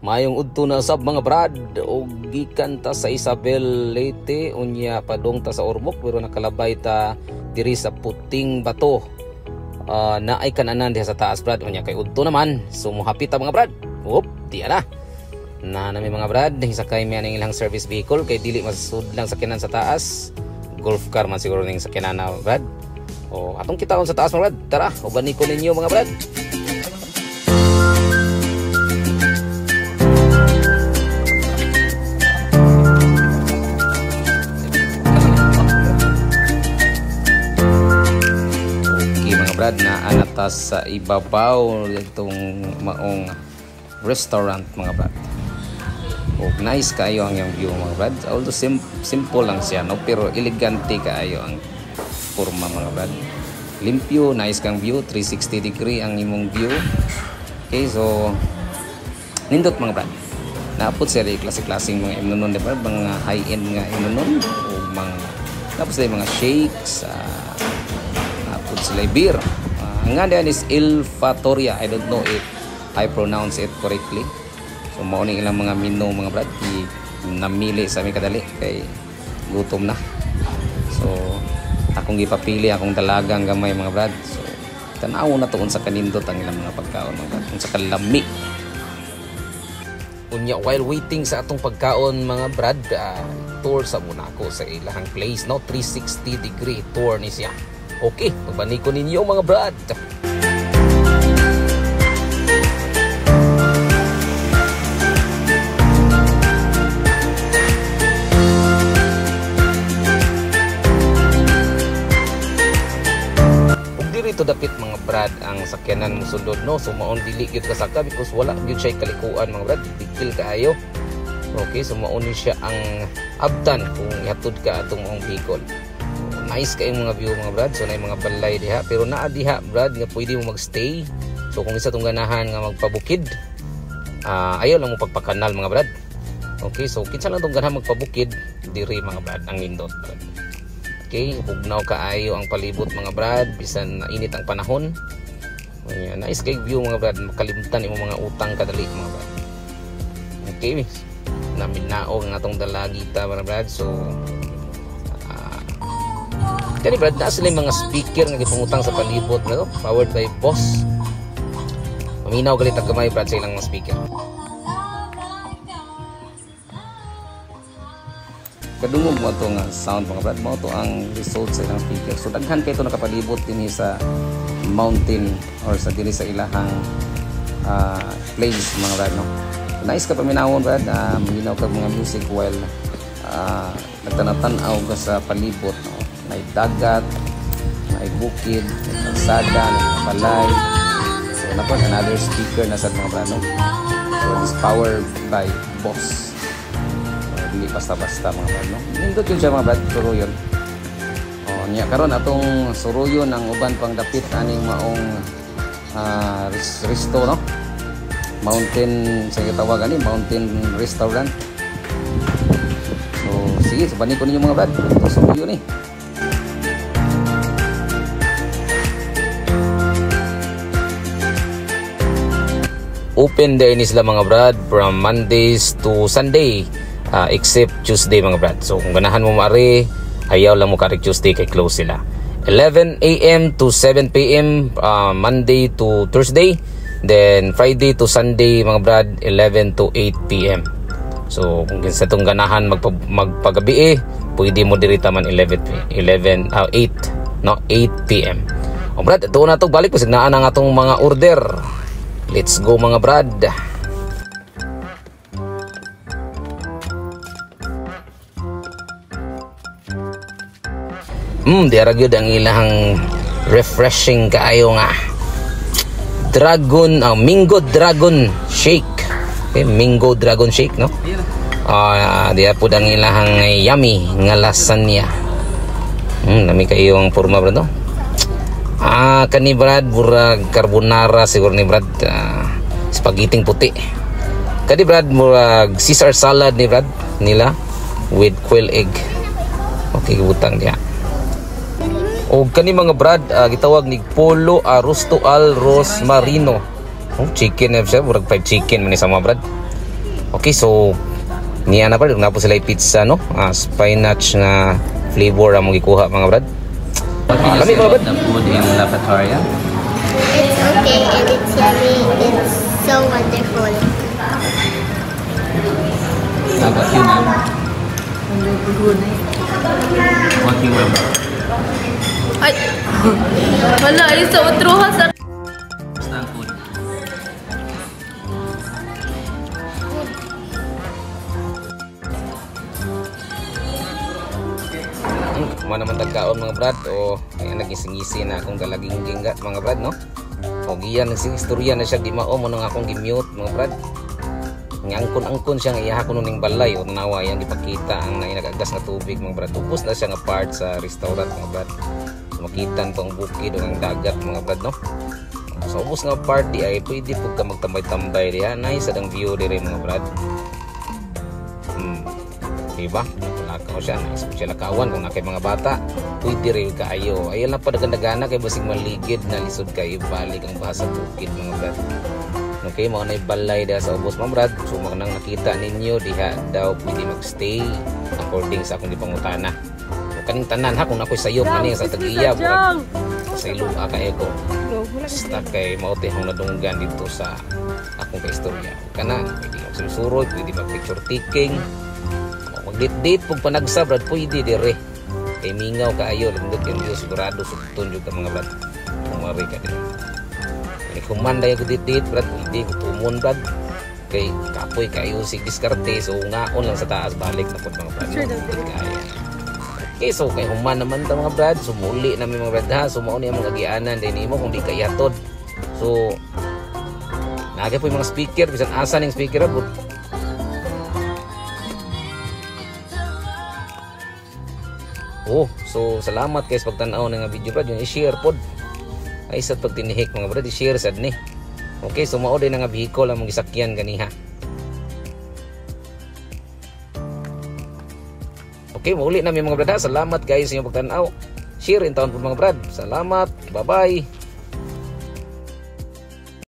Mayong udto na sab mga brad, o gikan ta sa Isabel Leyte, unya padong ta sa Ormoc, pero nakalabay ta diri sa Puting Bato. Na ay kananan diha sa taas brad, unya kay udto naman, so mohapit ta mga brad. Oop, diya na nami mga brad, sakay mi aning ilang service vehicle kay dili masud lang sakyanan sa taas. Golf car man siguro ning sakyanan na brad. O atong kitaon sa taas mga brad. Tara, ubani ko ninyo mga brad. Brad, na anatas sa ibabaw itong maong restaurant mga brad. O nice kaayo ang yung view mga brad. Although simple lang siya, no, pero elegante kaayo ang forma mga brad. Limpyo, nice kang view, 360 degree ang imong view. Okay, so nindot mga brad. Naapot siya rin klase-klaseng mga imnonon, diba? Mga high-end nga imnonon o mga tapos sila mga shakes, sila beer. Nga diyan is Il Fattoria. I don't know if I pronounce it correctly. So mao ni ilang mga menu mga brad, namili sa mi kadali kay gutom na. So akong gipapili akong dalagang gamay mga brad. So tan-aw na tuon sa kanindot ang ilang mga pagkaon mga brad, sa kalami. Unya while waiting sa atong pagkaon mga brad, tour sa muna ako sa ilahang place, no, 360 degree tour ni siya. Okay, pabani ko ninyo mga brad. Kung dito dapit mga brad ang sakyanan mo sundod, no, so maon dili gyud kasaka because wala gyud siya kalikuan mga brad, dikil kaayo. Okay, so maon siya ang abtan kung ihatod ka atong mong vehicle. Nice kayong mga view mga brad. So na mga balay diha, pero naa diha brad nga pwede mo magstay. So kung isa tong ganahan nga magpabukid, ayaw lang mo pagpakanal mga brad. Okay, so kinsa lang tong ganahan magpabukid diri mga brad ang nindot brad. Okay, hugnaw kaayo ang palibot mga brad bisan na init ang panahon. Nice kay view mga brad, makalimutan imong mga utang kadali mga brad. Okay, naminaog ang atong dalagita mga brad. So kani brad, na sila mga speaker nga gipangutang sa palibot na to, powered by Boss. Maminaw galit ang gamay brad sa ilang mga speaker. Kadungog mo ito nga sound mga brad, mo ito ang result sa ilang speaker. So daghan kayo ito nakapalibot din sa mountain or sa diri sa ilahang place mga brad, no. So, nice ka paminawon brad, maminaw ka mga music while nagtanatan-aw ka sa palibot, no. May dagat, may bukid, may kalsada, may balay. So napon another speaker na sa mga brano. So it's powered by Boss. So hindi basta-basta mga brano. Nindot yun siya mga brad, suruyon. O niya karon atong suruyon ang uban pang dapit aning maong resto, no? Mountain, sa tawag ani, mountain restaurant. So sige, sabanin ko ninyo mga brad. Ito suruyon eh. Open din sila mga brad from Mondays to Sunday, except Tuesday mga brad. So kung ganahan mo maari, ayaw lang mo karik Tuesday kay close sila. 11 AM to 7 PM Monday to Thursday, then Friday to Sunday mga brad 11 to 8 PM. So kung sa itong ganahan magpagabi pwede mo dirita man 8 PM. O brad, ito na to, balik po signaan ang atong mga order. Let's go mga brad. Diara gyud ang ilahang refreshing kaayo nga Mango Dragon Shake. Okay, Mango Dragon Shake, no? Diya po ang ilahang yummy nga lasagna. Nami kayo ang forma brad, no? Kani brad, murag carbonara siguro ni brad, spaghetti puti. Kani brad, murag Caesar salad ni brad nila with quail egg. Okay, butang dia. O kani mga brad, gitawag ni Polo Arrosto al Rosmarino. Chicken na siya, murag fried chicken man sa mga brad. Okay, so niya na pa na po sila pizza no. Spinach na flavor ang gikuha mga brad. What can you Kami say mga about brad. the food in La Fattoria? It's okay and it's yummy. It's so wonderful. How about you, ma'am? What you want? Ay, wala, ay sa utruha sa... Basta ang food. Kuma naman tagkaon mga brad o kaya nagisingisi na akong galaging ginggat mga brad no. O giyan ng istorya na siya di mao mo nang akong gi-mute mga brad. Ngangkon-angkon siya nga iyaha ko ning balay o nawa yang ipakita ang nainagagas nga tubig mga brad. Tupos na siya nga part sa restaurant mga brad. So makita tong bukid o ang dagat mga brad no. So ubos nga part di ay pwede pud ka magtambay-tambay diha. Nice ang view dire mga brad. Diba? Lakaw siya, nice po siya lakawan kung nakay mga bata pwede rin kaayo. Ayun lang pa nagandagana kay basig maligid na lisod kayo balik ang bahasa bukid mga brad. Okay, mga na balay dahil sa ubos mga brad. So mga nang nakita ninyo diha daw pwede magstay according sa akong gipangutana. So kaning tanan ha kung ako'y sayop ani sa Tagiya sa Ilua kayo ko basta kay maote akong nadunggan dito sa akong kaistorya kana pwede magsusurod, pwede mag-picture taking, mag-date-date pag panagsa brad pwede dire kay mingaw kaayo lindot yung Diyos sigurado sugton yung ka mga brad kumari ka din kay kumanda yung date-date brad pwede kutumon brad kay kapoy kayo si diskarte so ngaon lang sa taas balik na po mga brad kaya okay so kay human naman ta mga brad sumuli namin mga brad ha sumaon yung mga gianan din mo kung di kayatod so nagay po yung mga speaker bisan asa ning speaker abot. Oh, so salamat guys pagtanaw ng video brad yung i-share pod. Ay sa pagtinihik mga brad i-share sad ni. Okay, so mao din nga vehicle ang gisakyan ganiha. Okay, mauli na mi mga brad. Salamat guys sa inyong pagtanaw. Share in taon po mga brad. Salamat. Bye-bye.